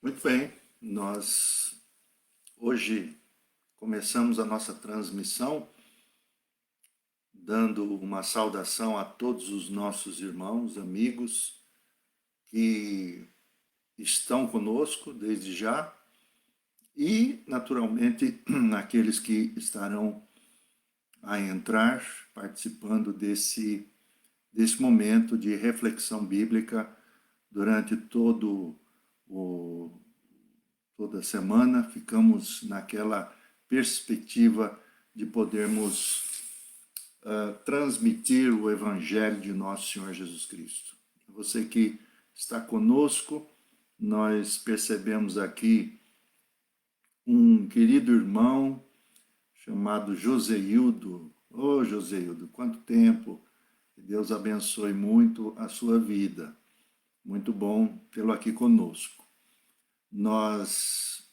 Muito bem, nós hoje começamos a nossa transmissão dando uma saudação a todos os nossos irmãos, amigos que estão conosco desde já e, naturalmente, aqueles que estarão a entrar participando desse momento de reflexão bíblica durante o toda semana, ficamos naquela perspectiva de podermos transmitir o Evangelho de nosso Senhor Jesus Cristo. Você que está conosco, nós percebemos aqui um querido irmão chamado Joseildo. Ô Joseildo, quanto tempo! Que Deus abençoe muito a sua vida. Muito bom tê-lo aqui conosco. Nós,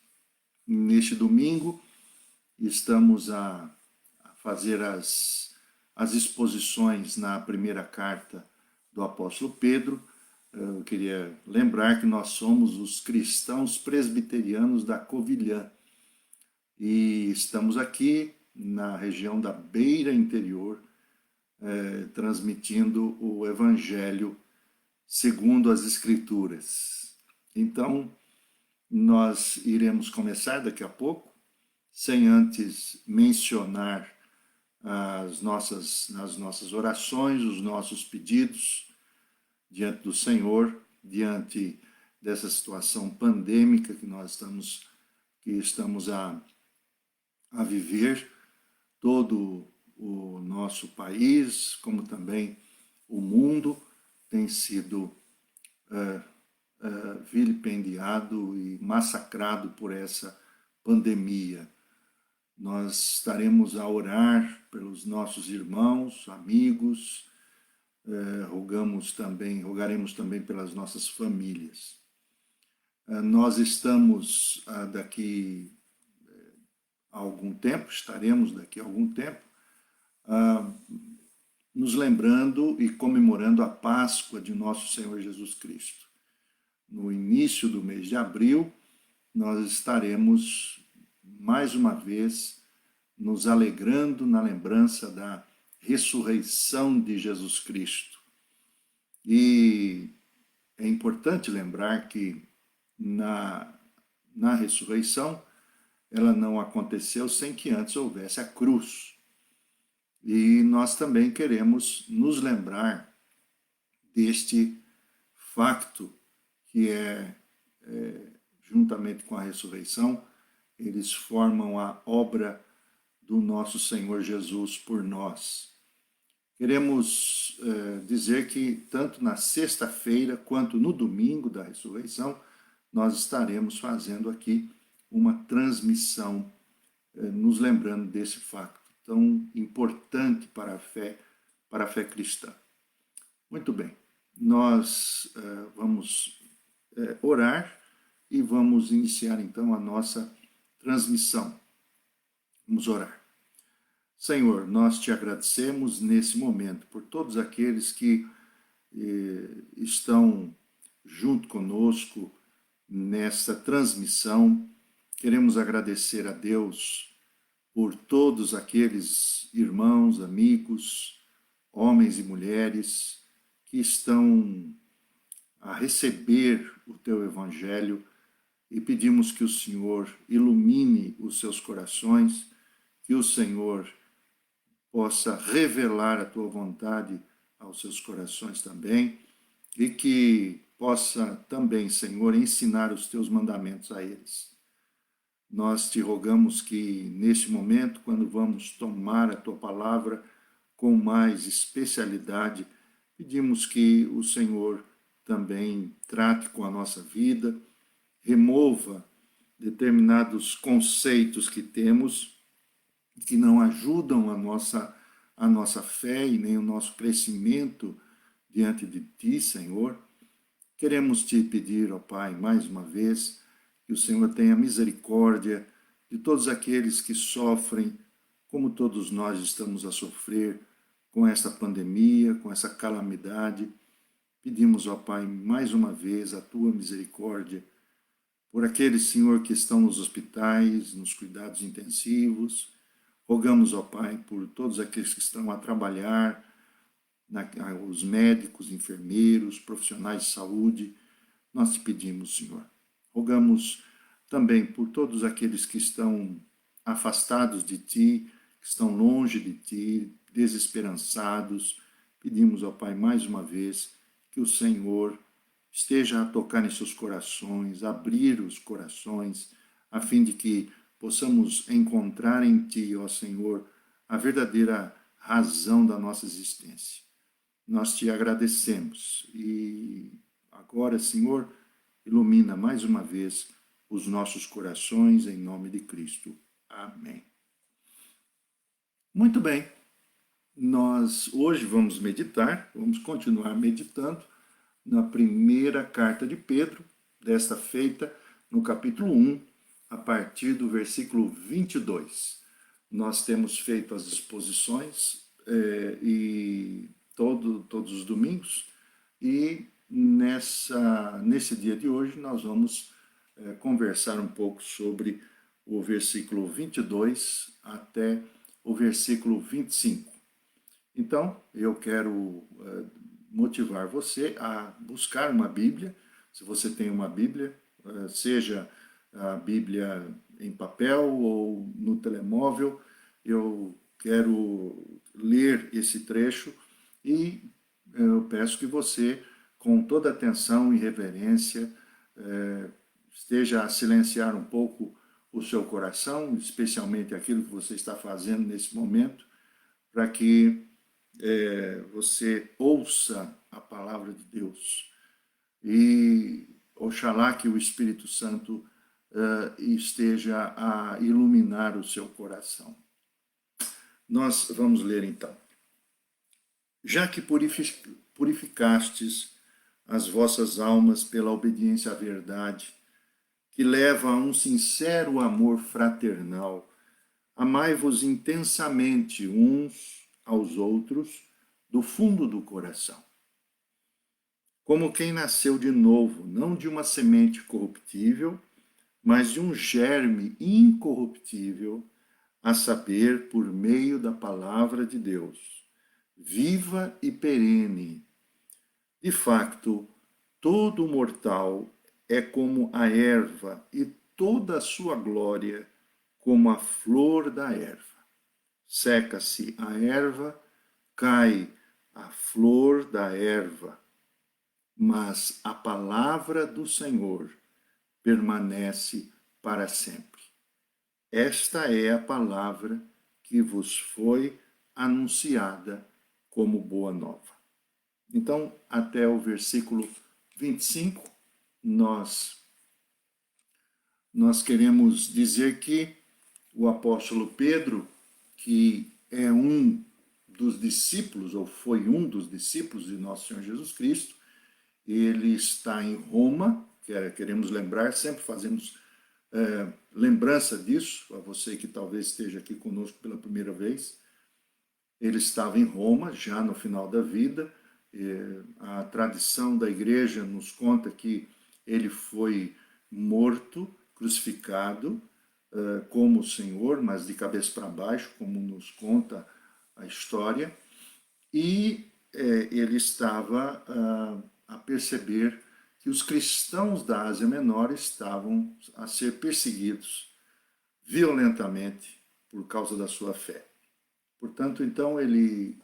neste domingo, estamos a fazer as exposições na primeira carta do apóstolo Pedro. Eu queria lembrar que nós somos os cristãos presbiterianos da Covilhã e estamos aqui na região da Beira Interior, transmitindo o Evangelho segundo as Escrituras. Então, nós iremos começar daqui a pouco, sem antes mencionar as nossas orações, os nossos pedidos diante do Senhor, diante dessa situação pandêmica que nós estamos a viver, todo o nosso país, como também o mundo, tem sido vilipendiado e massacrado por essa pandemia. Nós estaremos a orar pelos nossos irmãos, amigos, rogaremos também pelas nossas famílias. Nós estamos daqui a algum tempo, estaremos daqui a algum tempo, nos lembrando e comemorando a Páscoa de nosso Senhor Jesus Cristo. No início do mês de abril, nós estaremos, mais uma vez, nos alegrando na lembrança da ressurreição de Jesus Cristo. E é importante lembrar que na ressurreição, ela não aconteceu sem que antes houvesse a cruz. E nós também queremos nos lembrar deste facto que juntamente com a ressurreição, eles formam a obra do nosso Senhor Jesus por nós. Queremos dizer que tanto na sexta-feira quanto no domingo da ressurreição, nós estaremos fazendo aqui uma transmissão, nos lembrando desse facto tão importante para a fé cristã. Muito bem, nós vamos orar e vamos iniciar então a nossa transmissão. Vamos orar. Senhor, nós te agradecemos nesse momento por todos aqueles que estão junto conosco nessa transmissão. Queremos agradecer a Deus por todos aqueles irmãos, amigos, homens e mulheres que estão a receber o teu Evangelho e pedimos que o Senhor ilumine os seus corações, que o Senhor possa revelar a tua vontade aos seus corações também e que possa também, Senhor, ensinar os teus mandamentos a eles. Nós te rogamos que, neste momento, quando vamos tomar a tua palavra com mais especialidade, pedimos que o Senhor também trate com a nossa vida, remova determinados conceitos que temos que não ajudam a nossa fé e nem o nosso crescimento diante de ti, Senhor. Queremos te pedir, ó Pai, mais uma vez, que o Senhor tenha misericórdia de todos aqueles que sofrem, como todos nós estamos a sofrer com essa pandemia, com essa calamidade. Pedimos, ó Pai, mais uma vez a tua misericórdia por aqueles, Senhor, que estão nos hospitais, nos cuidados intensivos. Rogamos, ó Pai, por todos aqueles que estão a trabalhar, os médicos, enfermeiros, profissionais de saúde. Nós te pedimos, Senhor. Rogamos também por todos aqueles que estão afastados de Ti, que estão longe de Ti, desesperançados. Pedimos, ó Pai, mais uma vez, que o Senhor esteja a tocar em seus corações, abrir os corações, a fim de que possamos encontrar em Ti, ó Senhor, a verdadeira razão da nossa existência. Nós te agradecemos e agora, Senhor, ilumina mais uma vez os nossos corações em nome de Cristo. Amém. Muito bem, nós hoje vamos meditar, vamos continuar meditando na primeira carta de Pedro, desta feita no capítulo 1, a partir do versículo 22. Nós temos feito as exposições e todos os domingos, e nesse dia de hoje nós vamos conversar um pouco sobre o versículo 22 até o versículo 25. Então, eu quero motivar você a buscar uma Bíblia, se você tem uma Bíblia, seja a Bíblia em papel ou no telemóvel. Eu quero ler esse trecho e eu peço que você, com toda atenção e reverência, esteja a silenciar um pouco o seu coração, especialmente aquilo que você está fazendo nesse momento, para que você ouça a palavra de Deus. E oxalá que o Espírito Santo esteja a iluminar o seu coração. Nós vamos ler então. Já que purificastes as vossas almas pela obediência à verdade, que leva a um sincero amor fraternal, amai-vos intensamente uns aos outros do fundo do coração. Como quem nasceu de novo, não de uma semente corruptível, mas de um germe incorruptível, a saber, por meio da palavra de Deus, viva e perene. De facto, todo mortal é como a erva, e toda a sua glória como a flor da erva. Seca-se a erva, cai a flor da erva, mas a palavra do Senhor permanece para sempre. Esta é a palavra que vos foi anunciada como boa nova. Então, até o versículo 25, nós queremos dizer que o apóstolo Pedro, que é um dos discípulos, ou foi um dos discípulos de nosso Senhor Jesus Cristo, ele está em Roma, queremos lembrar, sempre fazemos lembrança disso, a você que talvez esteja aqui conosco pela primeira vez. Ele estava em Roma, já no final da vida. A tradição da igreja nos conta que ele foi morto, crucificado, como o Senhor, mas de cabeça para baixo, como nos conta a história. E ele estava a perceber que os cristãos da Ásia Menor estavam a ser perseguidos violentamente por causa da sua fé. Portanto, então, ele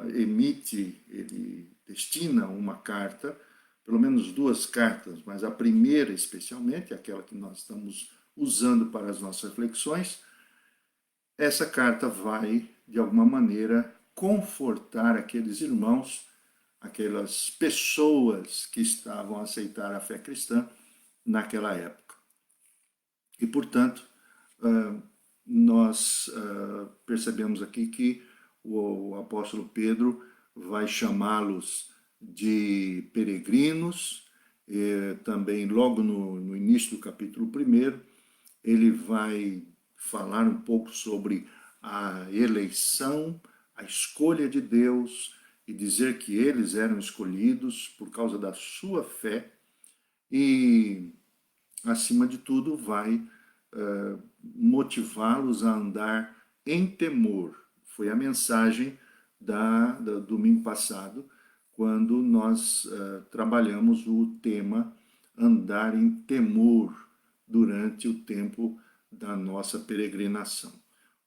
ele destina uma carta, pelo menos duas cartas, mas a primeira especialmente, aquela que nós estamos usando para as nossas reflexões, essa carta vai, de alguma maneira, confortar aqueles irmãos, aquelas pessoas que estavam a aceitar a fé cristã naquela época. E, portanto, nós percebemos aqui que o apóstolo Pedro vai chamá-los de peregrinos. Também, logo no início do capítulo 1, ele vai falar um pouco sobre a eleição, a escolha de Deus, e dizer que eles eram escolhidos por causa da sua fé. E acima de tudo, vai motivá-los a andar em temor. Foi a mensagem do domingo passado, quando nós trabalhamos o tema andar em temor durante o tempo da nossa peregrinação.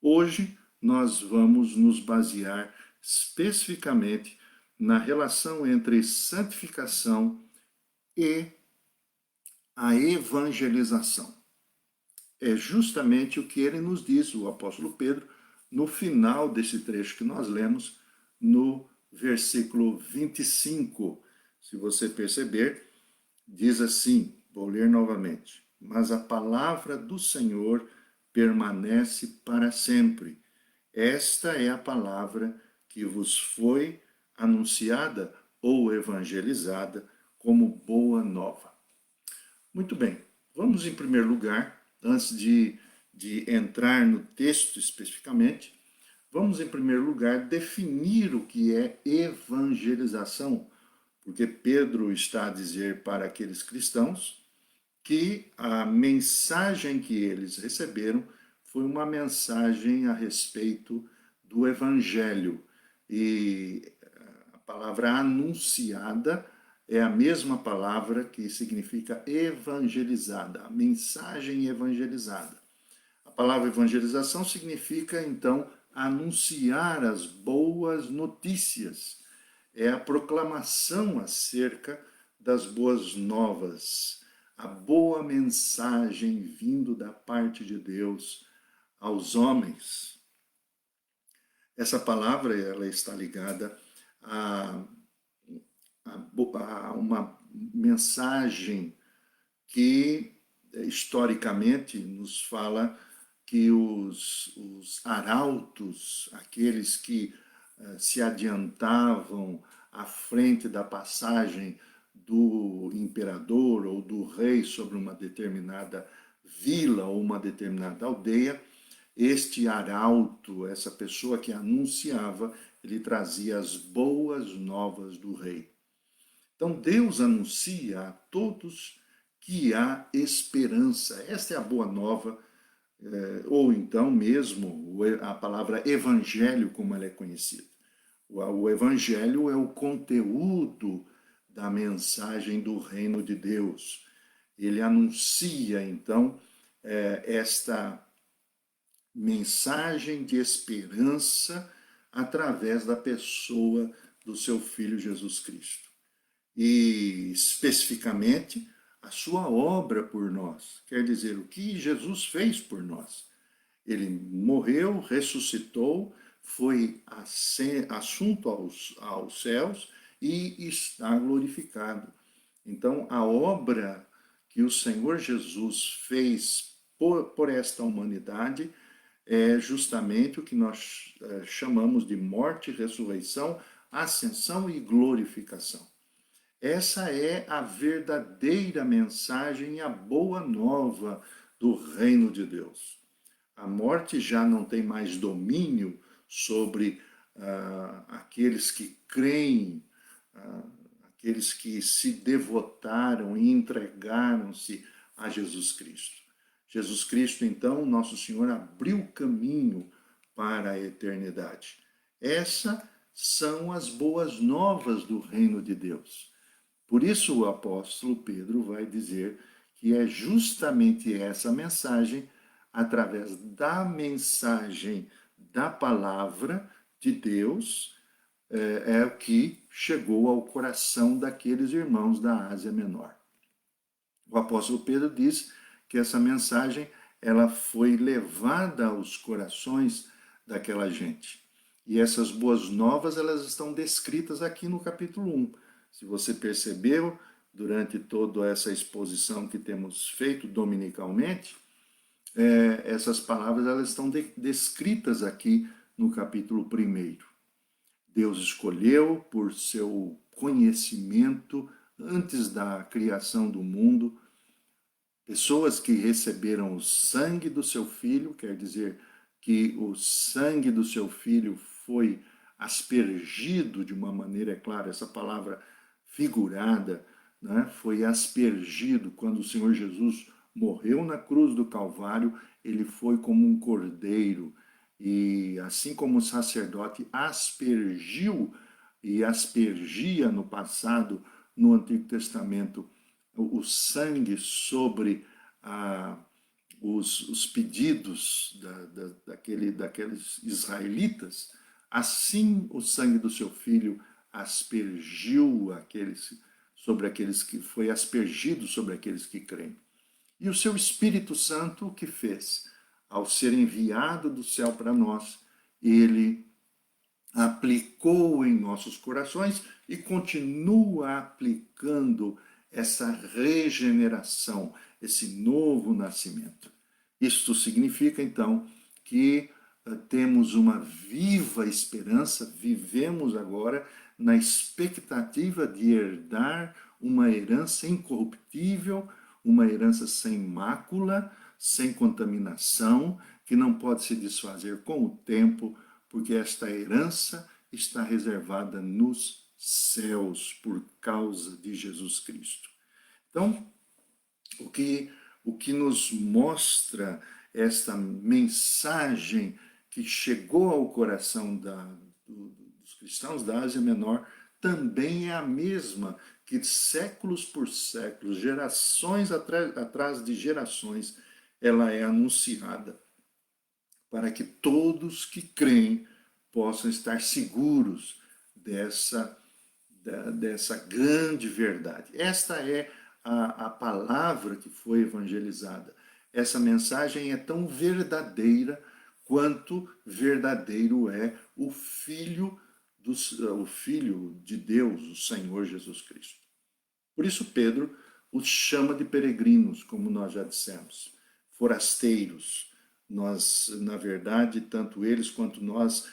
Hoje nós vamos nos basear especificamente na relação entre santificação e a evangelização. É justamente o que ele nos diz, o apóstolo Pedro, no final desse trecho que nós lemos, no versículo 25. Se você perceber, diz assim, vou ler novamente: mas a palavra do Senhor permanece para sempre. Esta é a palavra que vos foi anunciada ou evangelizada como boa nova. Muito bem, vamos em primeiro lugar, antes de entrar no texto especificamente, vamos em primeiro lugar definir o que é evangelização, porque Pedro está a dizer para aqueles cristãos que a mensagem que eles receberam foi uma mensagem a respeito do evangelho. E a palavra anunciada é a mesma palavra que significa evangelizada, a mensagem evangelizada. A palavra evangelização significa, então, anunciar as boas notícias. É a proclamação acerca das boas novas, a boa mensagem vindo da parte de Deus aos homens. Essa palavra ela está ligada a uma mensagem que historicamente nos fala que os arautos, aqueles que se adiantavam à frente da passagem do imperador ou do rei sobre uma determinada vila ou uma determinada aldeia, este arauto, essa pessoa que anunciava, ele trazia as boas novas do rei. Então Deus anuncia a todos que há esperança. Esta é a boa nova, ou então mesmo a palavra evangelho, como ela é conhecida. O evangelho é o conteúdo da mensagem do reino de Deus. Ele anuncia, então, esta mensagem de esperança através da pessoa do seu Filho Jesus Cristo. E, especificamente, a sua obra por nós. Quer dizer, o que Jesus fez por nós. Ele morreu, ressuscitou, foi assunto aos céus e está glorificado. Então, a obra que o Senhor Jesus fez por esta humanidade é justamente o que nós chamamos de morte, ressurreição, ascensão e glorificação. Essa é a verdadeira mensagem e a boa nova do reino de Deus. A morte já não tem mais domínio sobre aqueles que creem, aqueles que se devotaram e entregaram-se a Jesus Cristo. Jesus Cristo, então, nosso Senhor, abriu caminho para a eternidade. Essas são as boas novas do reino de Deus. Por isso o apóstolo Pedro vai dizer que é justamente essa mensagem, através da mensagem da palavra de Deus, é o que chegou ao coração daqueles irmãos da Ásia Menor. O apóstolo Pedro diz que essa mensagem ela foi levada aos corações daquela gente. E essas boas novas elas estão descritas aqui no capítulo 1. Se você percebeu, durante toda essa exposição que temos feito dominicalmente, essas palavras elas estão descritas aqui no capítulo 1. Deus escolheu por seu conhecimento antes da criação do mundo pessoas que receberam o sangue do seu filho, quer dizer que o sangue do seu filho foi aspergido de uma maneira, é claro, essa palavra figurada, né, foi aspergido quando o Senhor Jesus morreu na cruz do Calvário, ele foi como um cordeiro, e assim como o sacerdote aspergiu e aspergia no passado, no Antigo Testamento, o sangue sobre os pedidos daqueles israelitas, assim o sangue do seu filho aspergiu sobre aqueles que foi aspergido sobre aqueles que creem. E o seu Espírito Santo o que fez? Ao ser enviado do céu para nós, ele aplicou em nossos corações e continua aplicando essa regeneração, esse novo nascimento. Isto significa, então, que temos uma viva esperança, vivemos agora na expectativa de herdar uma herança incorruptível, uma herança sem mácula, sem contaminação, que não pode se desfazer com o tempo, porque esta herança está reservada nos céus por causa de Jesus Cristo. Então, o que nos mostra esta mensagem que chegou ao coração dos cristãos da Ásia Menor também é a mesma que séculos por séculos, gerações atrás de gerações, ela é anunciada para que todos que creem possam estar seguros dessa grande verdade. Esta é a palavra que foi evangelizada. Essa mensagem é tão verdadeira quanto verdadeiro é o Filho de Deus, o Senhor Jesus Cristo. Por isso Pedro os chama de peregrinos, como nós já dissemos, forasteiros. Nós, na verdade, tanto eles quanto nós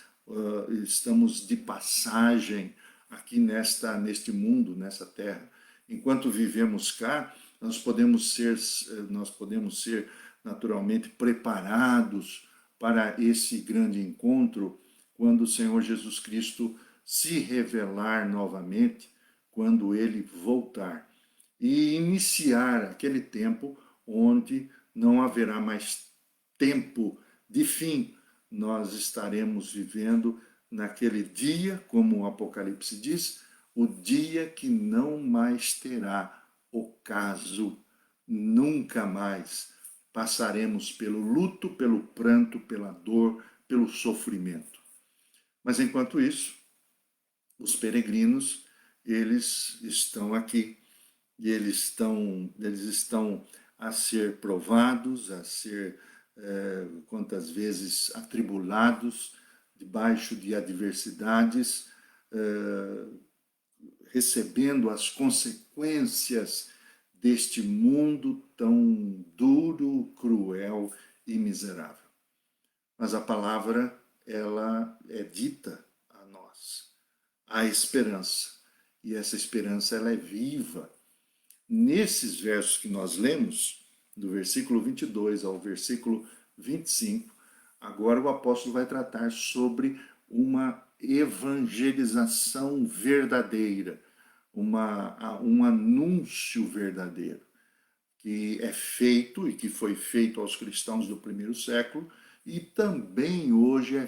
estamos de passagem aqui neste mundo, nessa terra. Enquanto vivemos cá, nós podemos ser naturalmente preparados para esse grande encontro quando o Senhor Jesus Cristo se revelar novamente, quando ele voltar e iniciar aquele tempo onde não haverá mais tempo de fim. Nós estaremos vivendo naquele dia, como o Apocalipse diz, o dia que não mais terá ocaso, nunca mais passaremos pelo luto, pelo pranto, pela dor, pelo sofrimento. Mas enquanto isso, os peregrinos, eles estão aqui e eles estão a ser provados, a ser quantas vezes atribulados, debaixo de adversidades, recebendo as consequências deste mundo tão duro, cruel e miserável. Mas a palavra, ela é dita a nós. Há esperança, e essa esperança ela é viva. Nesses versos que nós lemos, do versículo 22 ao versículo 25, agora o apóstolo vai tratar sobre uma evangelização verdadeira, um anúncio verdadeiro, que é feito e que foi feito aos cristãos do primeiro século e também hoje é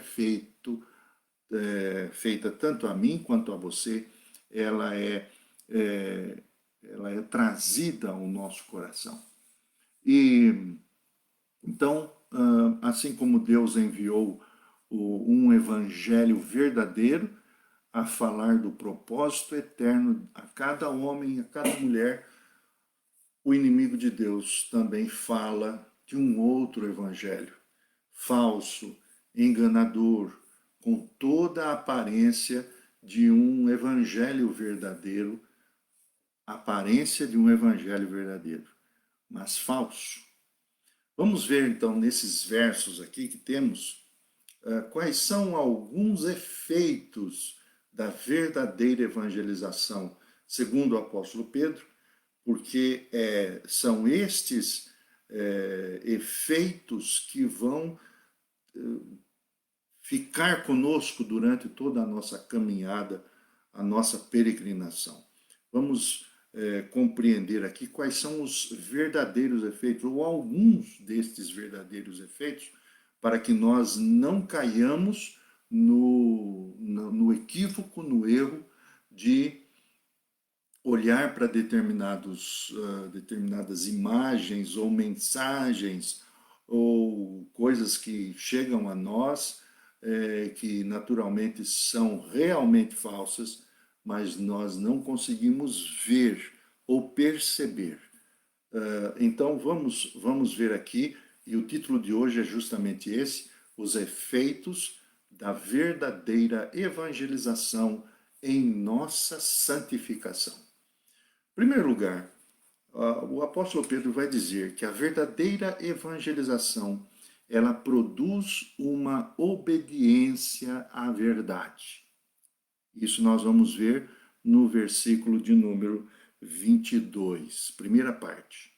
feita tanto a mim quanto a você, ela é trazida ao nosso coração. E então, assim como Deus enviou um evangelho verdadeiro a falar do propósito eterno a cada homem, a cada mulher, o inimigo de Deus também fala de um outro evangelho, falso, enganador, com toda a aparência de um evangelho verdadeiro, mas falso. Vamos ver então nesses versos aqui que temos quais são alguns efeitos da verdadeira evangelização, segundo o apóstolo Pedro, porque são estes efeitos que vão ficar conosco durante toda a nossa caminhada, a nossa peregrinação. Vamos compreender aqui quais são os verdadeiros efeitos, ou alguns destes verdadeiros efeitos, para que nós não caiamos no equívoco, no erro de olhar para determinadas imagens ou mensagens ou coisas que chegam a nós, que naturalmente são realmente falsas, mas nós não conseguimos ver ou perceber. Então vamos ver aqui, e o título de hoje é justamente esse: os efeitos da verdadeira evangelização em nossa santificação. Em primeiro lugar, o apóstolo Pedro vai dizer que a verdadeira evangelização, ela produz uma obediência à verdade. Isso nós vamos ver no versículo de número 22, primeira parte.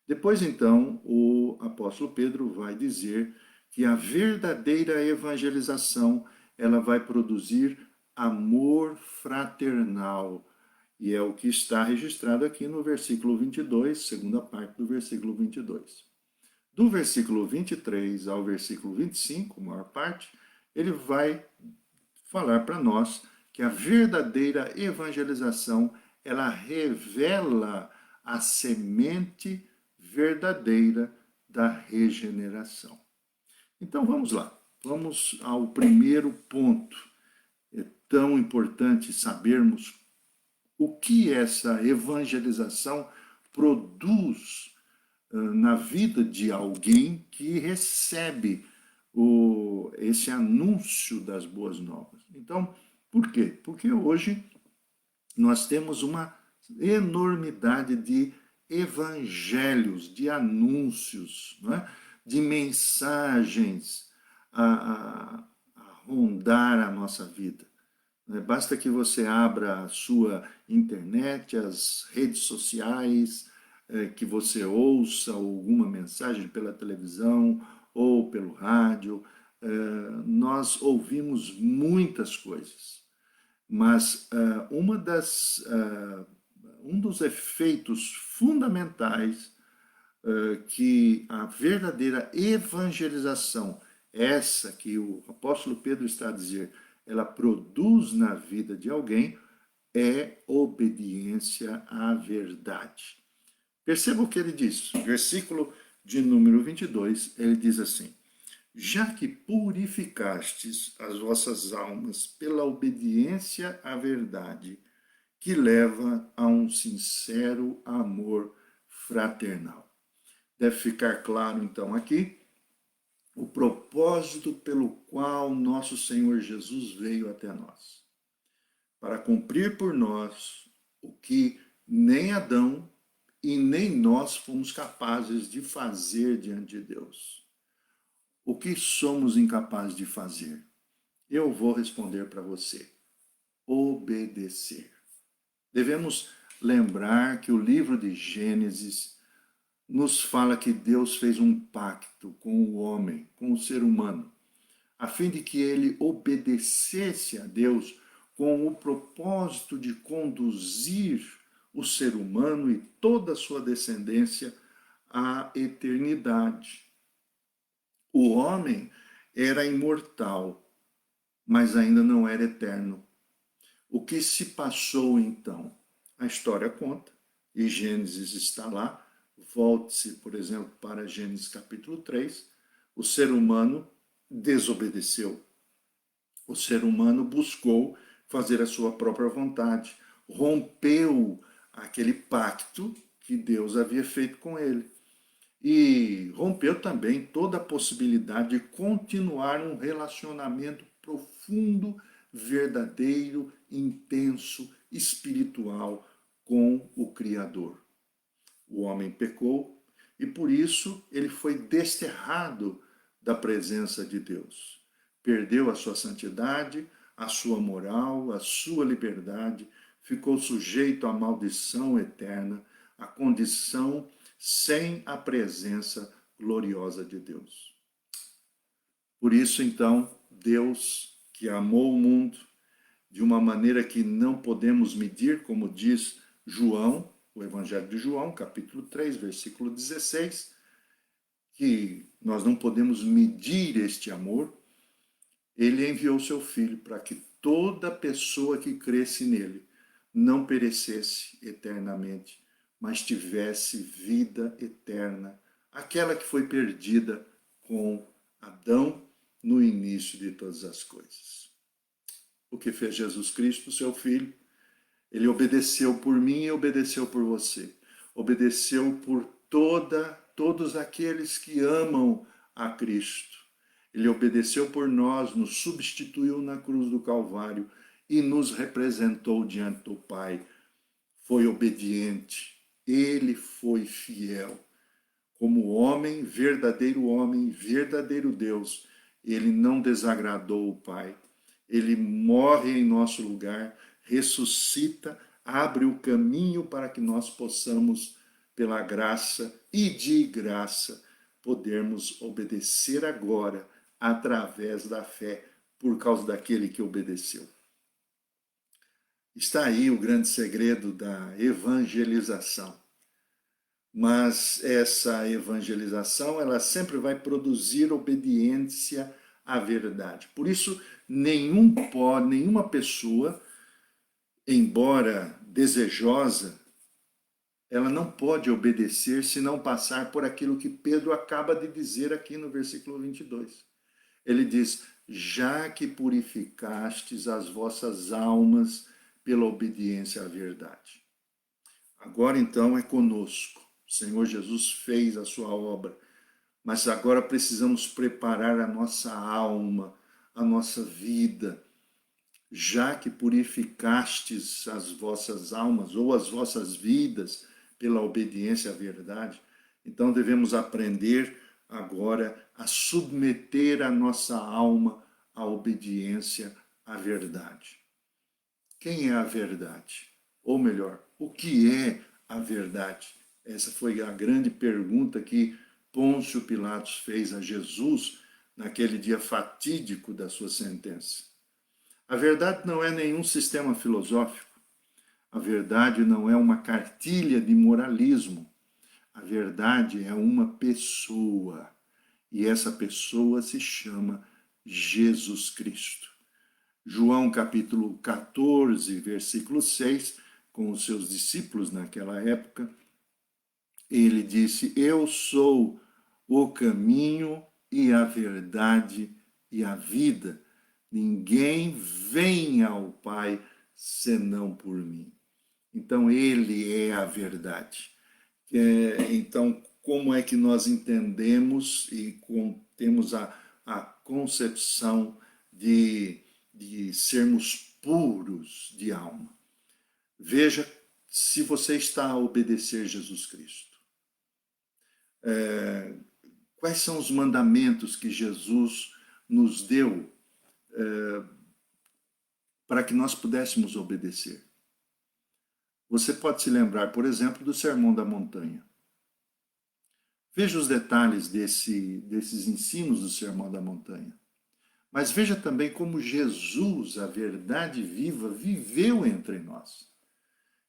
Depois, então, o apóstolo Pedro vai dizer que a verdadeira evangelização, ela vai produzir amor fraternal. E é o que está registrado aqui no versículo 22, segunda parte do versículo 22. Do versículo 23 ao versículo 25, a maior parte, ele vai falar para nós que a verdadeira evangelização, ela revela a semente verdadeira da regeneração. Então vamos lá, vamos ao primeiro ponto. É tão importante sabermos o que essa evangelização produz na vida de alguém que recebe esse anúncio das boas novas. Então, por quê? Porque hoje nós temos uma enormidade de evangelhos, de anúncios, não é? De mensagens a rondar a nossa vida. Basta que você abra a sua internet, as redes sociais, que você ouça alguma mensagem pela televisão ou pelo rádio. Nós ouvimos muitas coisas, mas um dos efeitos fundamentais que a verdadeira evangelização, essa que o apóstolo Pedro está a dizer, ela produz na vida de alguém, é obediência à verdade. Perceba o que ele diz, versículo de número 22, ele diz assim: já que purificastes as vossas almas pela obediência à verdade, que leva a um sincero amor fraternal. Deve ficar claro, então, aqui o propósito pelo qual nosso Senhor Jesus veio até nós, para cumprir por nós o que nem Adão e nem nós fomos capazes de fazer diante de Deus. O que somos incapazes de fazer? Eu vou responder para você: obedecer. Devemos lembrar que o livro de Gênesis nos fala que Deus fez um pacto com o homem, com o ser humano, a fim de que ele obedecesse a Deus com o propósito de conduzir o ser humano e toda a sua descendência à eternidade. O homem era imortal, mas ainda não era eterno. O que se passou então? A história conta, e Gênesis está lá. Volte-se, por exemplo, para Gênesis capítulo 3. O ser humano desobedeceu. O ser humano buscou fazer a sua própria vontade, rompeu aquele pacto que Deus havia feito com ele. E rompeu também toda a possibilidade de continuar um relacionamento profundo, verdadeiro, intenso, espiritual com o Criador. O homem pecou e por isso ele foi desterrado da presença de Deus. Perdeu a sua santidade, a sua moral, a sua liberdade, ficou sujeito à maldição eterna, à condição sem a presença gloriosa de Deus. Por isso, então, Deus, que amou o mundo de uma maneira que não podemos medir, como diz João, o Evangelho de João, capítulo 3, versículo 16, que nós não podemos medir este amor, ele enviou seu Filho para que toda pessoa que cresce nele não perecesse eternamente, mas tivesse vida eterna, aquela que foi perdida com Adão no início de todas as coisas. O que fez Jesus Cristo, seu Filho? Ele obedeceu por mim e obedeceu por você. Obedeceu por todos aqueles que amam a Cristo. Ele obedeceu por nós, nos substituiu na cruz do Calvário e nos representou diante do Pai. Foi obediente, ele foi fiel. Como homem, verdadeiro Deus, ele não desagradou o Pai. Ele morre em nosso lugar, ressuscita, abre o caminho para que nós possamos, pela graça e de graça, podermos obedecer agora através da fé, por causa daquele que obedeceu. Está aí o grande segredo da evangelização. Mas essa evangelização, ela sempre vai produzir obediência à verdade. Por isso, nenhuma pessoa, embora desejosa, ela não pode obedecer se não passar por aquilo que Pedro acaba de dizer aqui no versículo 22. Ele diz: já que purificastes as vossas almas pela obediência à verdade. Agora então é conosco. O Senhor Jesus fez a sua obra, mas agora precisamos preparar a nossa alma, a nossa vida, já que purificastes as vossas almas ou as vossas vidas pela obediência à verdade. Então devemos aprender agora a submeter a nossa alma à obediência à verdade. Quem é a verdade? Ou melhor, o que é a verdade? Essa foi a grande pergunta que Pôncio Pilatos fez a Jesus naquele dia fatídico da sua sentença. A verdade não é nenhum sistema filosófico. A verdade não é uma cartilha de moralismo. A verdade é uma pessoa. E essa pessoa se chama Jesus Cristo. João capítulo 14, versículo 6, com os seus discípulos naquela época, ele disse: eu sou o caminho e a verdade e a vida. Ninguém vem ao Pai senão por mim. Então, ele é a verdade. Então, como é que nós entendemos e temos a concepção de sermos puros de alma? Veja se você está a obedecer Jesus Cristo. Quais são os mandamentos que Jesus nos deu para que nós pudéssemos obedecer? Você pode se lembrar, por exemplo, do Sermão da Montanha. Veja os detalhes desses ensinos do Sermão da Montanha. Mas veja também como Jesus, a verdade viva, viveu entre nós.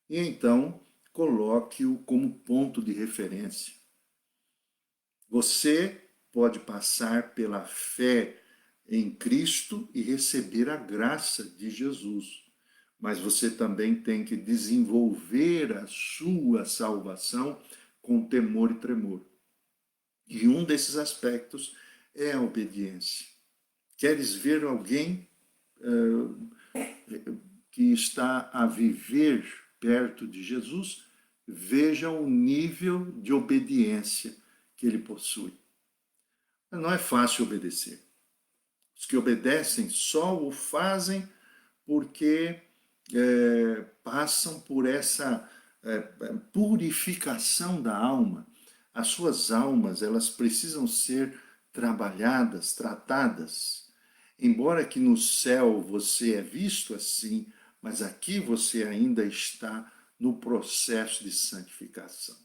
E então, coloque-o como ponto de referência. Você pode passar pela fé em Cristo e receber a graça de Jesus. Mas você também tem que desenvolver a sua salvação com temor e tremor. E um desses aspectos é a obediência. Queres ver alguém que está a viver perto de Jesus? Veja o nível de obediência que ele possui. Não é fácil obedecer. Os que obedecem só o fazem porque passam por essa purificação da alma. As suas almas, elas precisam ser trabalhadas, tratadas. Embora que no céu você é visto assim, mas aqui você ainda está no processo de santificação.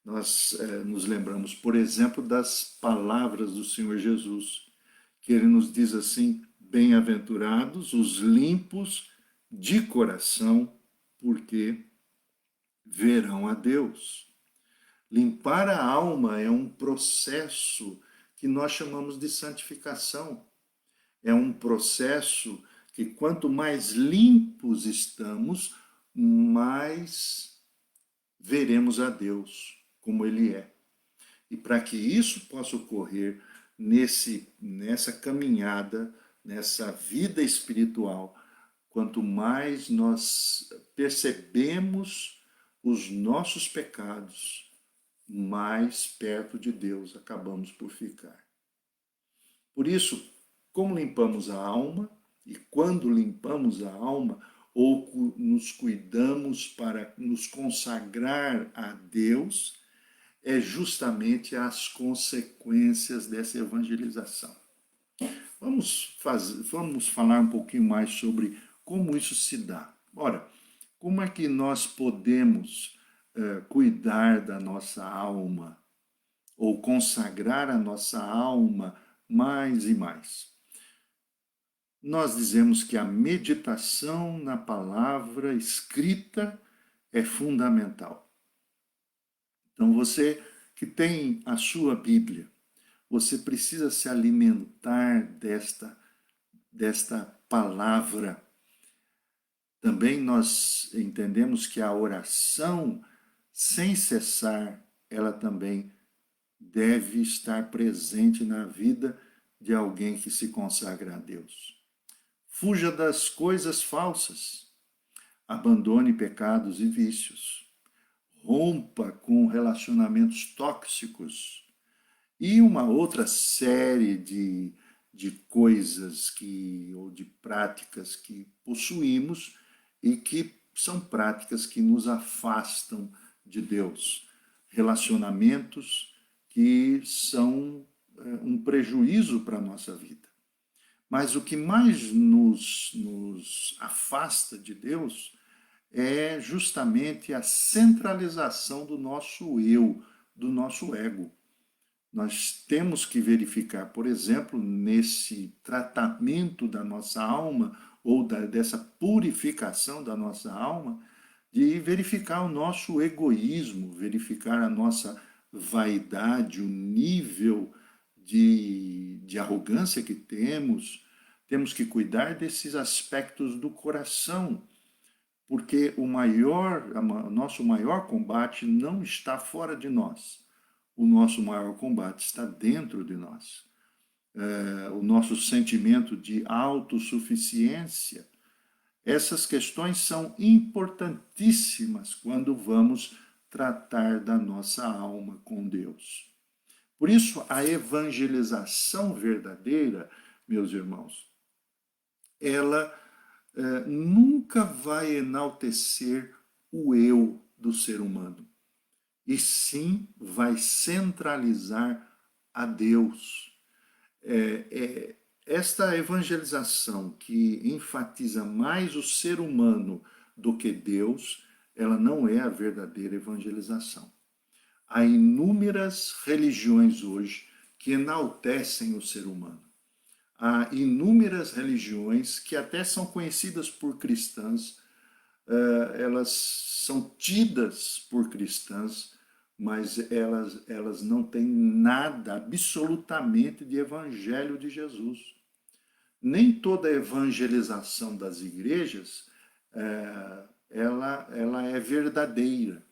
Nós nos lembramos, por exemplo, das palavras do Senhor Jesus, que ele nos diz assim: bem-aventurados os limpos de coração, porque verão a Deus. Limpar a alma é um processo que nós chamamos de santificação. É um processo que quanto mais limpos estamos, mais veremos a Deus como Ele é. E para que isso possa ocorrer nessa caminhada, nessa vida espiritual, quanto mais nós percebemos os nossos pecados, mais perto de Deus acabamos por ficar. Por isso, como limpamos a alma, e quando limpamos a alma, ou nos cuidamos para nos consagrar a Deus, é justamente as consequências dessa evangelização. Vamos falar um pouquinho mais sobre como isso se dá. Ora, como é que nós podemos cuidar da nossa alma ou consagrar a nossa alma mais e mais? Nós dizemos que a meditação na palavra escrita é fundamental. Então, você que tem a sua Bíblia, você precisa se alimentar desta palavra. Também nós entendemos que a oração, sem cessar, ela também deve estar presente na vida de alguém que se consagra a Deus. Fuja das coisas falsas, abandone pecados e vícios, rompa com relacionamentos tóxicos e uma outra série de coisas ou de práticas que possuímos e que são práticas que nos afastam de Deus. Relacionamentos que são um prejuízo para a nossa vida. Mas o que mais nos afasta de Deus é justamente a centralização do nosso eu, do nosso ego. Nós temos que verificar, por exemplo, nesse tratamento da nossa alma, ou dessa purificação da nossa alma, de verificar o nosso egoísmo, verificar a nossa vaidade, o nível de arrogância que temos. Temos que cuidar desses aspectos do coração, porque o nosso maior combate não está fora de nós. O nosso maior combate está dentro de nós. O nosso sentimento de autossuficiência. Essas questões são importantíssimas quando vamos tratar da nossa alma com Deus. Por isso, a evangelização verdadeira, meus irmãos, ela nunca vai enaltecer o eu do ser humano, e sim vai centralizar a Deus. Esta evangelização que enfatiza mais o ser humano do que Deus, ela não é a verdadeira evangelização. Há inúmeras religiões hoje que enaltecem o ser humano. Há inúmeras religiões que até são conhecidas por cristãs, elas são tidas por cristãs, mas elas não têm nada, absolutamente, de evangelho de Jesus. Nem toda a evangelização das igrejas ela é verdadeira.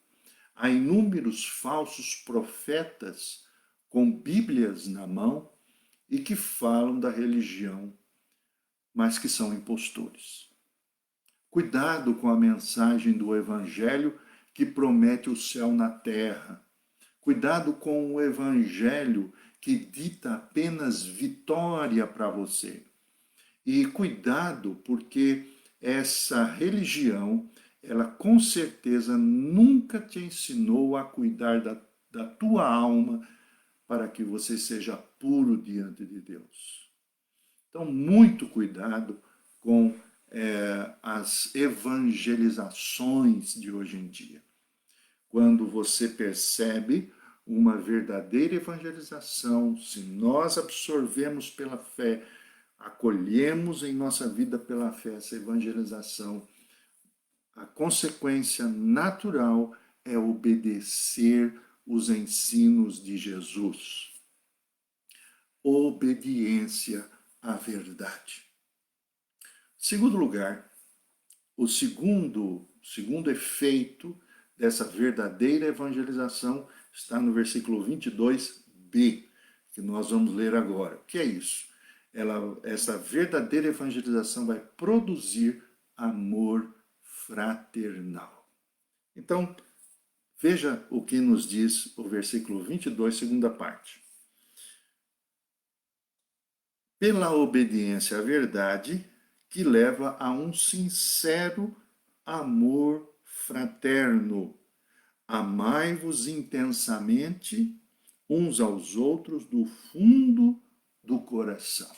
Há inúmeros falsos profetas com Bíblias na mão e que falam da religião, mas que são impostores. Cuidado com a mensagem do Evangelho que promete o céu na terra. Cuidado com o Evangelho que dita apenas vitória para você. E cuidado porque essa religião, ela com certeza nunca te ensinou a cuidar da tua alma para que você seja puro diante de Deus. Então, muito cuidado com as evangelizações de hoje em dia. Quando você percebe uma verdadeira evangelização, se nós absorvemos pela fé, acolhemos em nossa vida pela fé essa evangelização, a consequência natural é obedecer os ensinos de Jesus. Obediência à verdade. Segundo lugar, o segundo efeito dessa verdadeira evangelização está no versículo 22b, que nós vamos ler agora. O que é isso? Essa verdadeira evangelização vai produzir amor fraternal. Então, veja o que nos diz o versículo 22, segunda parte. Pela obediência à verdade, que leva a um sincero amor fraterno. Amai-vos intensamente uns aos outros do fundo do coração.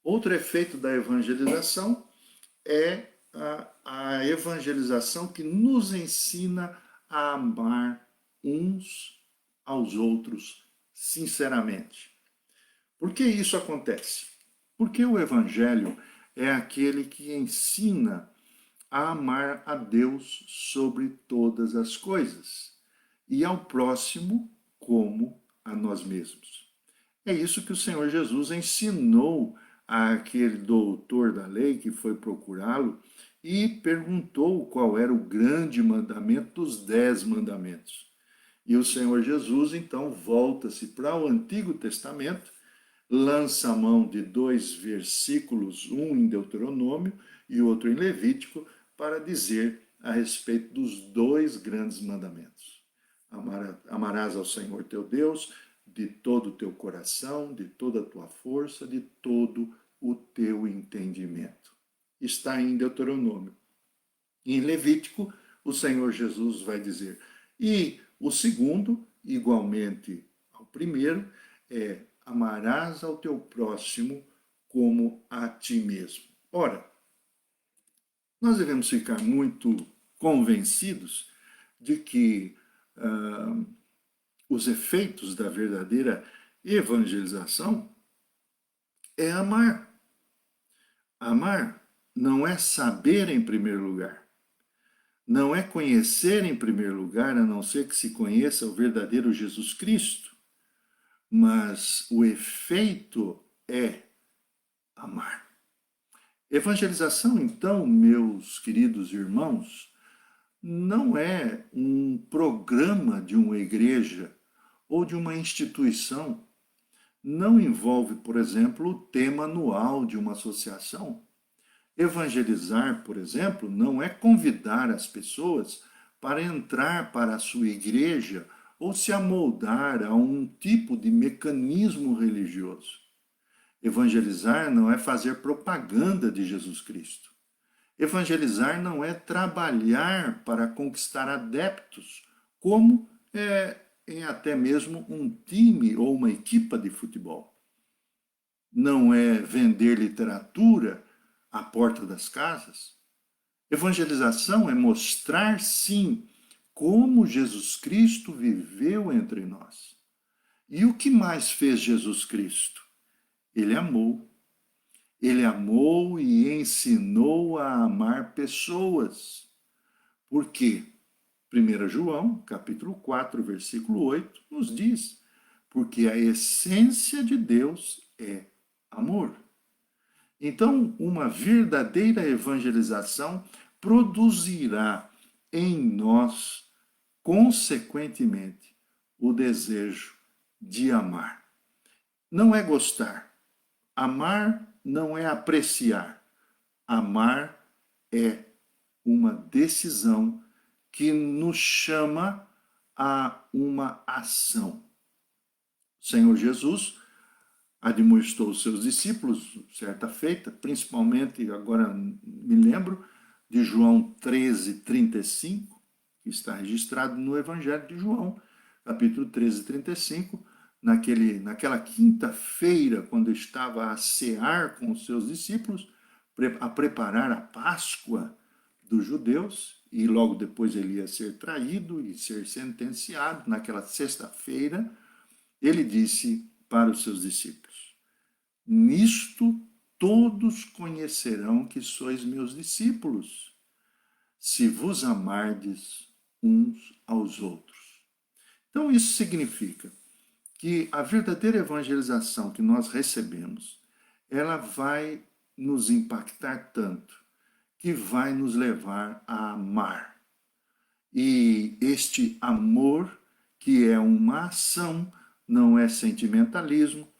Outro efeito da evangelização é a evangelização que nos ensina a amar uns aos outros sinceramente. Por que isso acontece? Porque o evangelho é aquele que ensina a amar a Deus sobre todas as coisas e ao próximo como a nós mesmos. É isso que o Senhor Jesus ensinou àquele doutor da lei que foi procurá-lo e perguntou qual era o grande mandamento dos 10 mandamentos. E o Senhor Jesus, então, volta-se para o Antigo Testamento, lança a mão de 2 versículos, um em Deuteronômio e outro em Levítico, para dizer a respeito dos 2 grandes mandamentos. Amarás ao Senhor teu Deus de todo o teu coração, de toda a tua força, de todo o teu entendimento. Está em Deuteronômio. Em Levítico, o Senhor Jesus vai dizer. E o segundo, igualmente ao primeiro, é amarás ao teu próximo como a ti mesmo. Ora, nós devemos ficar muito convencidos de que os efeitos da verdadeira evangelização é amar. Amar não é saber em primeiro lugar. Não é conhecer em primeiro lugar, a não ser que se conheça o verdadeiro Jesus Cristo. Mas o efeito é amar. Evangelização, então, meus queridos irmãos, não é um programa de uma igreja ou de uma instituição. Não envolve, por exemplo, o tema anual de uma associação. Evangelizar, por exemplo, não é convidar as pessoas para entrar para a sua igreja ou se amoldar a um tipo de mecanismo religioso. Evangelizar não é fazer propaganda de Jesus Cristo. Evangelizar não é trabalhar para conquistar adeptos, como em até mesmo um time ou uma equipa de futebol. Não é vender literatura à porta das casas. Evangelização é mostrar, sim, como Jesus Cristo viveu entre nós. E o que mais fez Jesus Cristo? Ele amou. Ele amou e ensinou a amar pessoas. Por quê? 1 João, capítulo 4, versículo 8, nos diz: porque a essência de Deus é amor. Então, uma verdadeira evangelização produzirá em nós, consequentemente, o desejo de amar. Não é gostar. Amar não é apreciar. Amar é uma decisão que nos chama a uma ação. O Senhor Jesus admoestou os seus discípulos, certa feita, principalmente, agora me lembro, de João 13:35, que está registrado no Evangelho de João, capítulo 13:35, naquela quinta-feira, quando estava a cear com os seus discípulos, a preparar a Páscoa dos judeus, e logo depois ele ia ser traído e ser sentenciado, naquela sexta-feira, ele disse para os seus discípulos: nisto todos conhecerão que sois meus discípulos, se vos amardes uns aos outros. Então, isso significa que a verdadeira evangelização que nós recebemos, ela vai nos impactar tanto que vai nos levar a amar. E este amor, que é uma ação, não é sentimentalismo,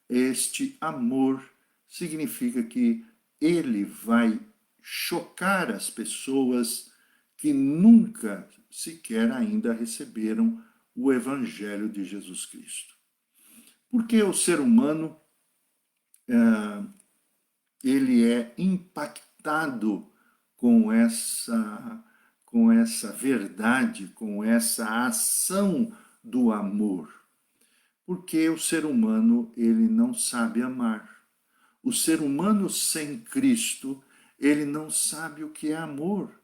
este amor significa que ele vai chocar as pessoas que nunca sequer ainda receberam o Evangelho de Jesus Cristo. Porque o ser humano, ele é impactado com essa verdade, com essa ação do amor. Porque o ser humano, ele não sabe amar. O ser humano sem Cristo, ele não sabe o que é amor.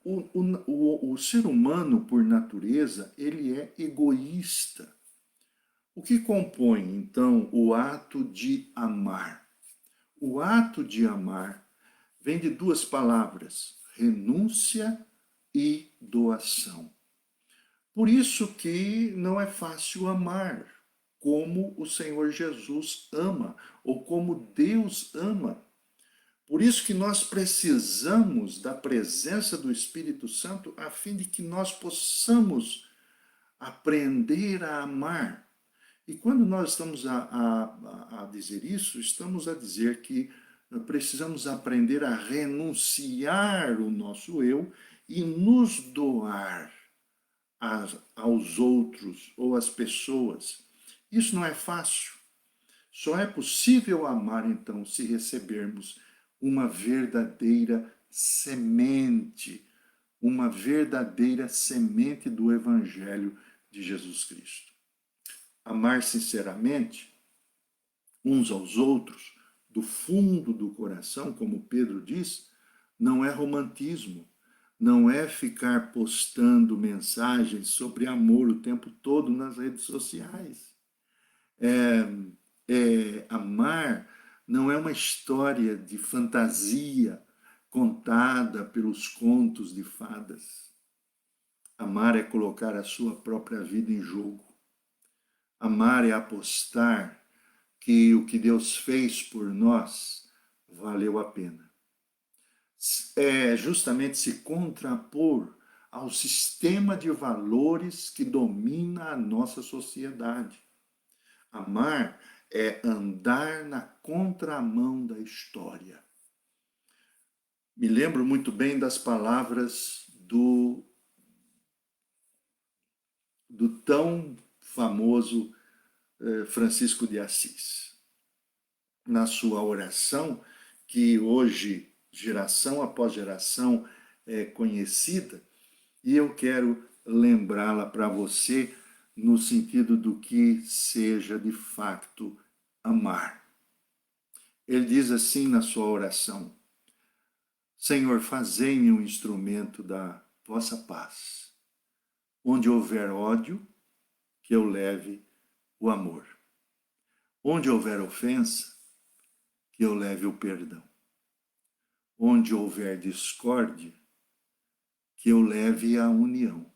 O ser humano, por natureza, ele é egoísta. O que compõe, então, o ato de amar? O ato de amar vem de duas palavras, renúncia e doação. Por isso que não é fácil amar como o Senhor Jesus ama, ou como Deus ama. Por isso que nós precisamos da presença do Espírito Santo a fim de que nós possamos aprender a amar. E quando nós estamos a dizer isso, estamos a dizer que precisamos aprender a renunciar o nosso eu e nos doar aos outros ou às pessoas. Isso não é fácil. Só é possível amar, então, se recebermos uma verdadeira semente, uma verdadeira semente do Evangelho de Jesus Cristo. Amar sinceramente uns aos outros, do fundo do coração, como Pedro diz, não é romantismo, não é ficar postando mensagens sobre amor o tempo todo nas redes sociais. Amar não é uma história de fantasia contada pelos contos de fadas. Amar é colocar a sua própria vida em jogo. Amar é apostar que o que Deus fez por nós valeu a pena. É justamente se contrapor ao sistema de valores que domina a nossa sociedade. Amar é andar na contramão da história. Me lembro muito bem das palavras do tão famoso Francisco de Assis. Na sua oração, que hoje, geração após geração, é conhecida, e eu quero lembrá-la para você no sentido do que seja de fato amar. Ele diz assim na sua oração: Senhor, fazei-me um instrumento da vossa paz. Onde houver ódio, que eu leve o amor. Onde houver ofensa, que eu leve o perdão. Onde houver discórdia, que eu leve a união.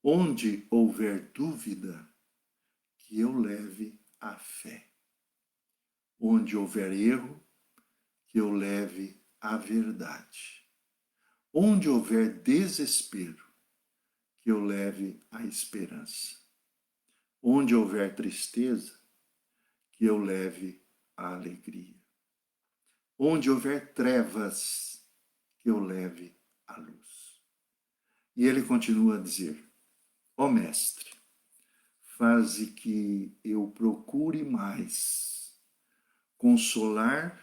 Onde houver dúvida, que eu leve a fé. Onde houver erro, que eu leve a verdade. Onde houver desespero, que eu leve a esperança. Onde houver tristeza, que eu leve a alegria. Onde houver trevas, que eu leve a luz. E ele continua a dizer: ó Mestre, faze que eu procure mais consolar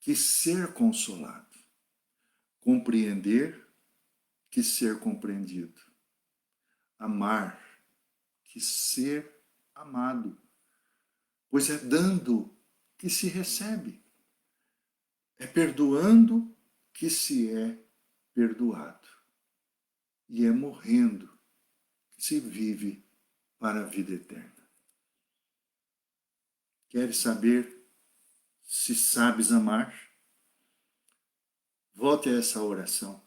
que ser consolado, compreender que ser compreendido, amar que ser amado, pois é dando que se recebe, é perdoando que se é perdoado, e é morrendo que se vive para a vida eterna. Queres saber se sabes amar? Volte a essa oração.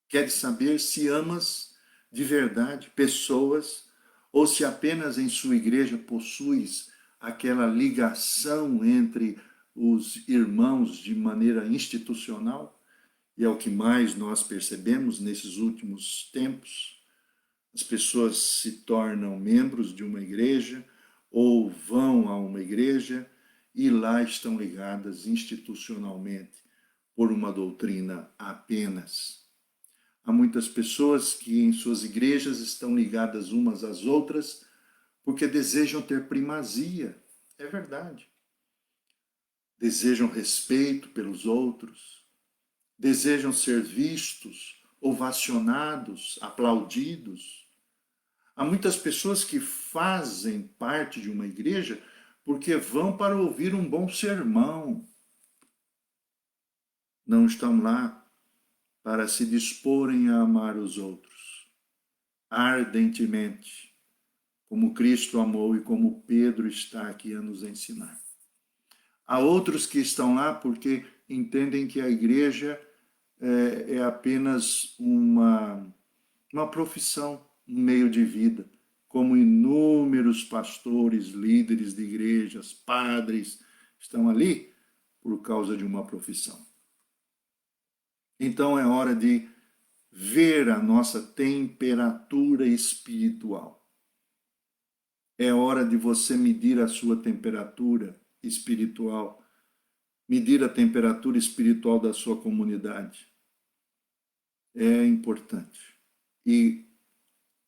Queres saber se amas de verdade pessoas ou se apenas em sua igreja possuis aquela ligação entre os irmãos de maneira institucional? E é o que mais nós percebemos nesses últimos tempos. As pessoas se tornam membros de uma igreja ou vão a uma igreja e lá estão ligadas institucionalmente por uma doutrina apenas. Há muitas pessoas que em suas igrejas estão ligadas umas às outras porque desejam ter primazia. É verdade. Desejam respeito pelos outros, desejam ser vistos, ovacionados, aplaudidos. Há muitas pessoas que fazem parte de uma igreja porque vão para ouvir um bom sermão. Não estão lá para se disporem a amar os outros ardentemente, como Cristo amou e como Pedro está aqui a nos ensinar. Há outros que estão lá porque entendem que a igreja é apenas uma profissão, um meio de vida, como inúmeros pastores, líderes de igrejas, padres, estão ali por causa de uma profissão. Então é hora de ver a nossa temperatura espiritual. É hora de você medir a sua temperatura espiritual, medir a temperatura espiritual da sua comunidade. É importante. E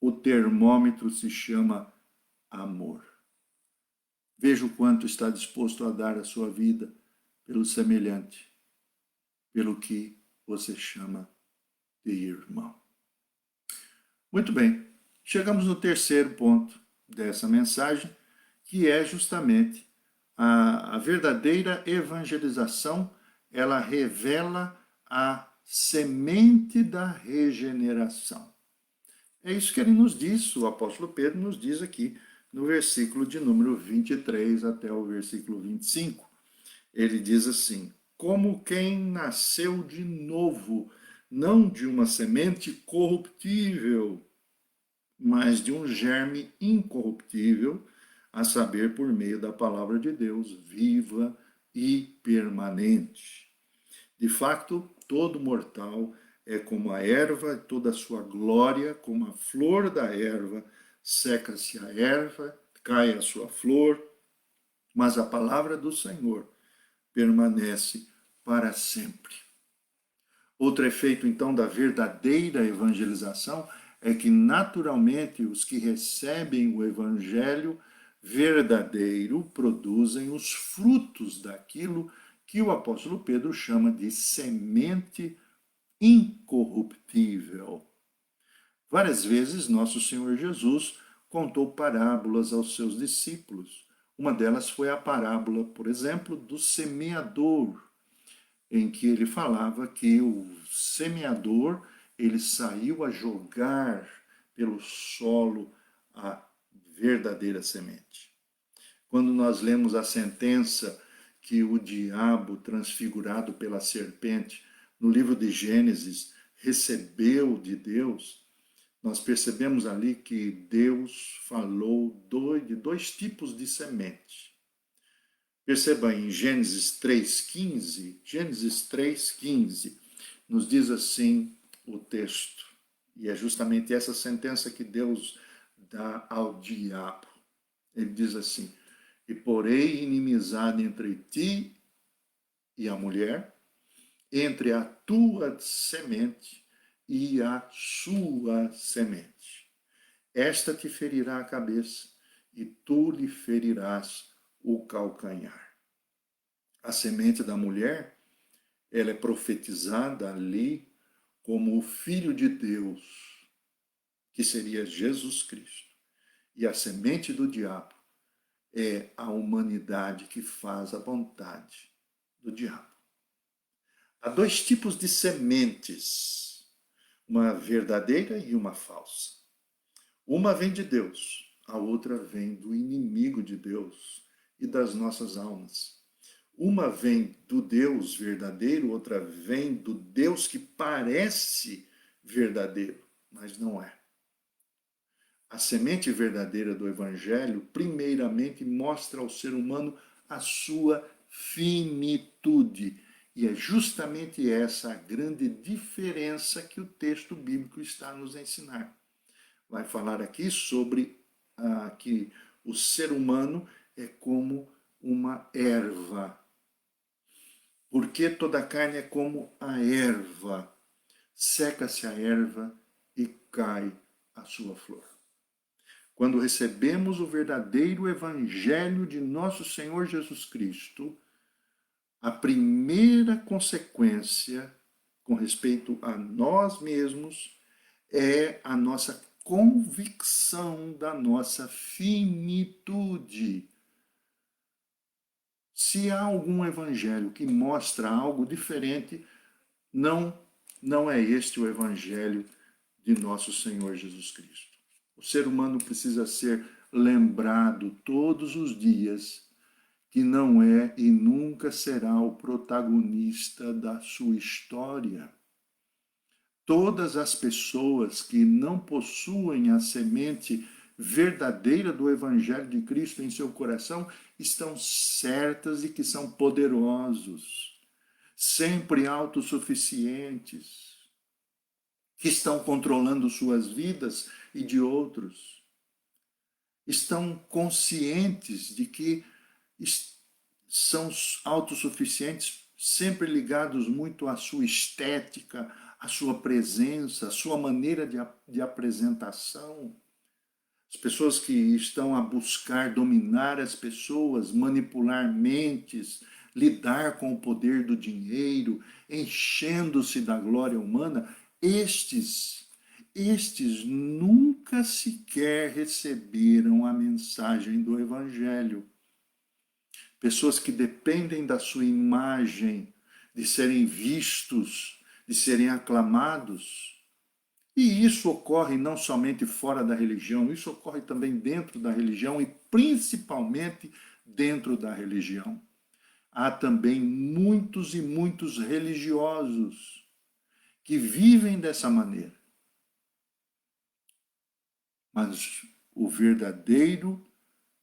o termômetro se chama amor. Veja o quanto está disposto a dar a sua vida pelo semelhante, pelo que você chama de irmão. Muito bem, chegamos no terceiro ponto dessa mensagem, que é justamente a verdadeira evangelização. Ela revela a semente da regeneração. É isso que ele nos diz, o apóstolo Pedro nos diz aqui no versículo de número 23 até o versículo 25. Ele diz assim: como quem nasceu de novo, não de uma semente corruptível, mas de um germe incorruptível, a saber, por meio da palavra de Deus, viva e permanente. De fato, todo mortal é como a erva, toda a sua glória, como a flor da erva, seca-se a erva, cai a sua flor, mas a palavra do Senhor permanece para sempre. Outro efeito, então, da verdadeira evangelização é que, naturalmente, os que recebem o evangelho verdadeiro produzem os frutos daquilo que o apóstolo Pedro chama de semente incorruptível. Várias vezes, nosso Senhor Jesus contou parábolas aos seus discípulos. Uma delas foi a parábola, por exemplo, do semeador, em que ele falava que o semeador, ele saiu a jogar pelo solo a verdadeira semente. Quando nós lemos a sentença que o diabo, transfigurado pela serpente, no livro de Gênesis, recebeu de Deus, nós percebemos ali que Deus falou de dois tipos de semente. Perceba em Gênesis 3,15, nos diz assim o texto, e é justamente essa sentença que Deus dá ao diabo. Ele diz assim: e porei inimizade entre ti e a mulher, entre a tua semente e a sua semente. Esta te ferirá a cabeça, e tu lhe ferirás o calcanhar. A semente da mulher, ela é profetizada ali como o Filho de Deus, que seria Jesus Cristo. E a semente do diabo é a humanidade que faz a vontade do diabo. Há dois tipos de sementes, uma verdadeira e uma falsa. Uma vem de Deus, a outra vem do inimigo de Deus e das nossas almas. Uma vem do Deus verdadeiro, outra vem do Deus que parece verdadeiro, mas não é. A semente verdadeira do Evangelho, primeiramente, mostra ao ser humano a sua finitude. E é justamente essa a grande diferença que o texto bíblico está a nos ensinar. Vai falar aqui sobre que o ser humano é como uma erva. Porque toda carne é como a erva. Seca-se a erva e cai a sua flor. Quando recebemos o verdadeiro evangelho de nosso Senhor Jesus Cristo, a primeira consequência com respeito a nós mesmos é a nossa convicção da nossa finitude. Se há algum evangelho que mostra algo diferente, não é este o evangelho de nosso Senhor Jesus Cristo. O ser humano precisa ser lembrado todos os dias que não é e nunca será o protagonista da sua história. Todas as pessoas que não possuem a semente verdadeira do Evangelho de Cristo em seu coração estão certas de que são poderosos, sempre autossuficientes, que estão controlando suas vidas e de outros. Estão conscientes de que são autossuficientes, sempre ligados muito à sua estética, à sua presença, à sua maneira de apresentação. As pessoas que estão a buscar dominar as pessoas, manipular mentes, lidar com o poder do dinheiro, enchendo-se da glória humana, estes nunca sequer receberam a mensagem do Evangelho. Pessoas que dependem da sua imagem, de serem vistos, de serem aclamados. E isso ocorre não somente fora da religião, isso ocorre também dentro da religião e principalmente dentro da religião. Há também muitos e muitos religiosos que vivem dessa maneira. Mas o verdadeiro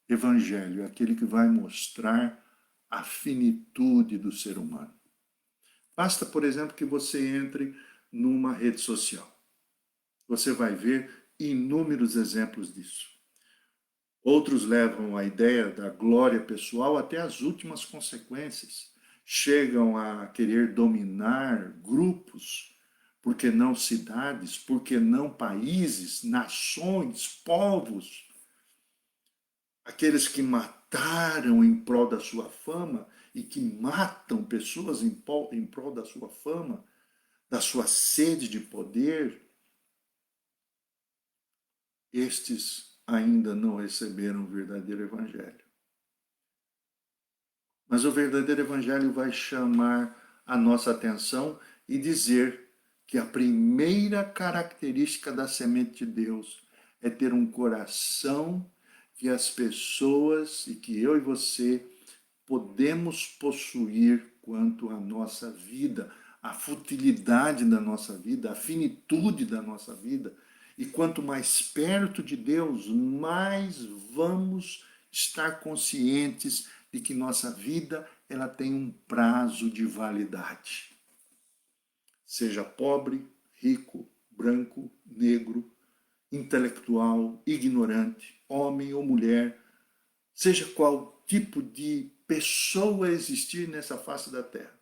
evangelho é aquele que vai mostrar a finitude do ser humano. Basta, por exemplo, que você entre numa rede social. Você vai ver inúmeros exemplos disso. Outros levam a ideia da glória pessoal até as últimas consequências. Chegam a querer dominar grupos, por que não cidades, por que não países, nações, povos. Aqueles que mataram em prol da sua fama e que matam pessoas em prol da sua fama, da sua sede de poder, estes ainda não receberam o verdadeiro evangelho. Mas o verdadeiro evangelho vai chamar a nossa atenção e dizer que a primeira característica da semente de Deus é ter um coração que as pessoas e que eu e você podemos possuir quanto à nossa vida, a futilidade da nossa vida, a finitude da nossa vida. E quanto mais perto de Deus, mais vamos estar conscientes de que nossa vida ela tem um prazo de validade. Seja pobre, rico, branco, negro, intelectual, ignorante, homem ou mulher, seja qual tipo de pessoa existir nessa face da terra.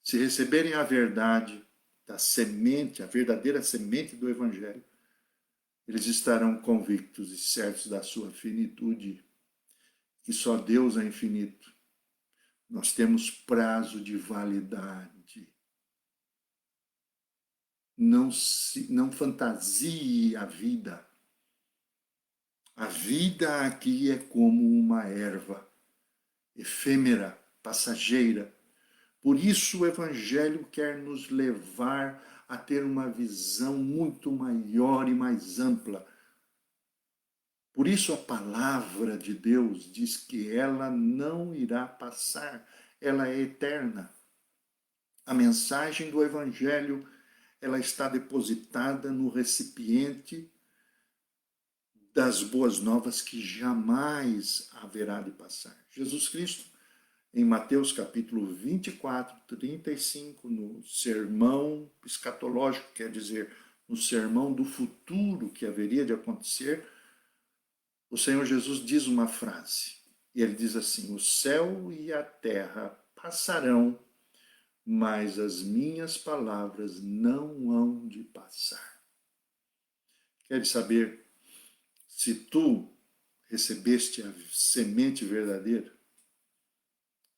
Se receberem a verdade da semente, a verdadeira semente do Evangelho, eles estarão convictos e certos da sua finitude, que só Deus é infinito. Nós temos prazo de validade. Não fantasie a vida. A vida aqui é como uma erva, efêmera, passageira. Por isso o Evangelho quer nos levar a ter uma visão muito maior e mais ampla. Por isso a palavra de Deus diz que ela não irá passar, ela é eterna. A mensagem do Evangelho ela está depositada no recipiente das boas novas que jamais haverá de passar. Jesus Cristo, em Mateus capítulo 24, 35, no sermão escatológico, quer dizer, no sermão do futuro que haveria de acontecer, o Senhor Jesus diz uma frase, e ele diz assim: o céu e a terra passarão, mas as minhas palavras não hão de passar. Queres saber se tu recebeste a semente verdadeira?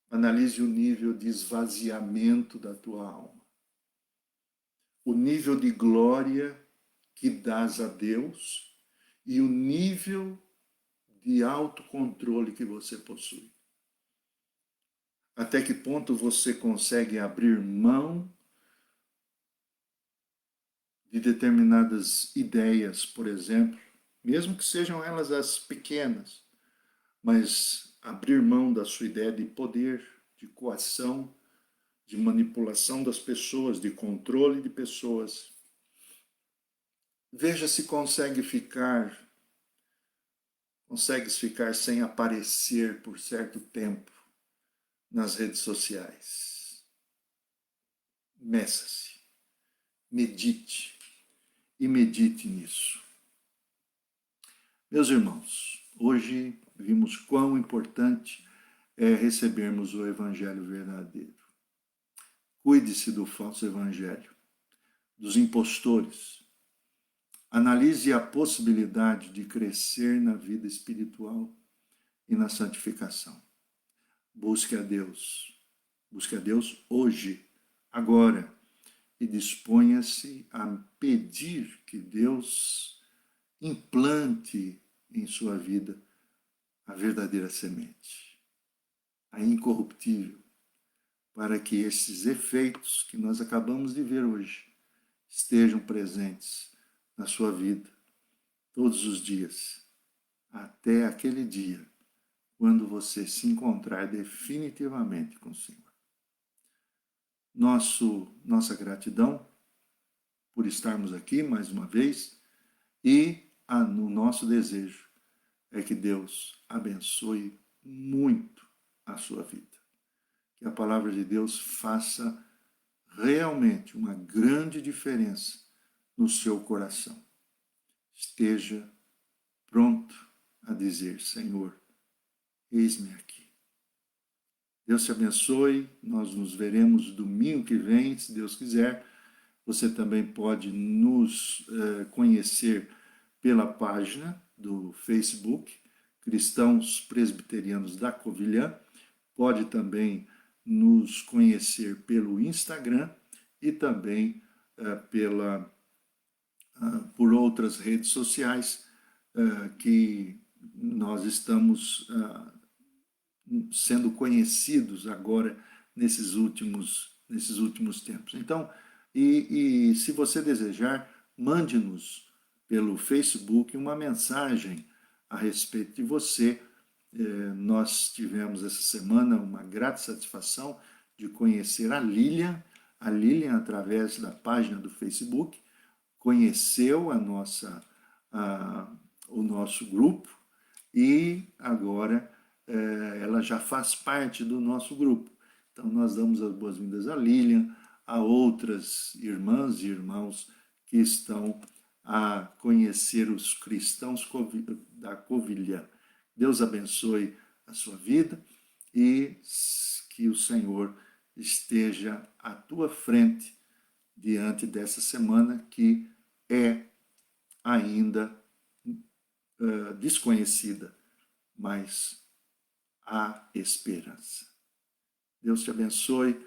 Analise o nível de esvaziamento da tua alma, o nível de glória que dás a Deus e o nível de autocontrole que você possui. Até que ponto você consegue abrir mão de determinadas ideias, por exemplo, mesmo que sejam elas as pequenas, mas abrir mão da sua ideia de poder, de coação, de manipulação das pessoas, de controle de pessoas. Veja se consegues ficar sem aparecer por certo tempo nas redes sociais. Meça-se, medite e medite nisso. Meus irmãos, hoje vimos quão importante é recebermos o Evangelho verdadeiro. Cuide-se do falso Evangelho, dos impostores. Analise a possibilidade de crescer na vida espiritual e na santificação. Busque a Deus hoje, agora, e disponha-se a pedir que Deus implante em sua vida a verdadeira semente, a incorruptível, para que esses efeitos que nós acabamos de ver hoje estejam presentes na sua vida todos os dias, até aquele dia quando você se encontrar definitivamente com o Senhor. Nossa gratidão por estarmos aqui mais uma vez e no nosso desejo é que Deus abençoe muito a sua vida. Que a palavra de Deus faça realmente uma grande diferença no seu coração. Esteja pronto a dizer: Senhor, eis-me aqui. Deus te abençoe. Nós nos veremos domingo que vem, se Deus quiser. Você também pode nos conhecer pela página do Facebook, Cristãos Presbiterianos da Covilhã. Pode também nos conhecer pelo Instagram e também por outras redes sociais que nós estamos sendo conhecidos agora nesses últimos tempos. Então, e se você desejar, mande-nos pelo Facebook uma mensagem a respeito de você. Nós tivemos essa semana uma grata satisfação de conhecer a Lilian. A Lilian, através da página do Facebook, conheceu o nosso grupo e agora ela já faz parte do nosso grupo. Então nós damos as boas-vindas a Lilian, a outras irmãs e irmãos que estão a conhecer os cristãos da Covilhã. Deus abençoe a sua vida e que o Senhor esteja à tua frente diante dessa semana que é ainda desconhecida, mas há esperança. Deus te abençoe.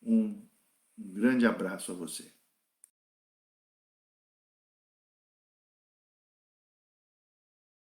Um grande abraço a você.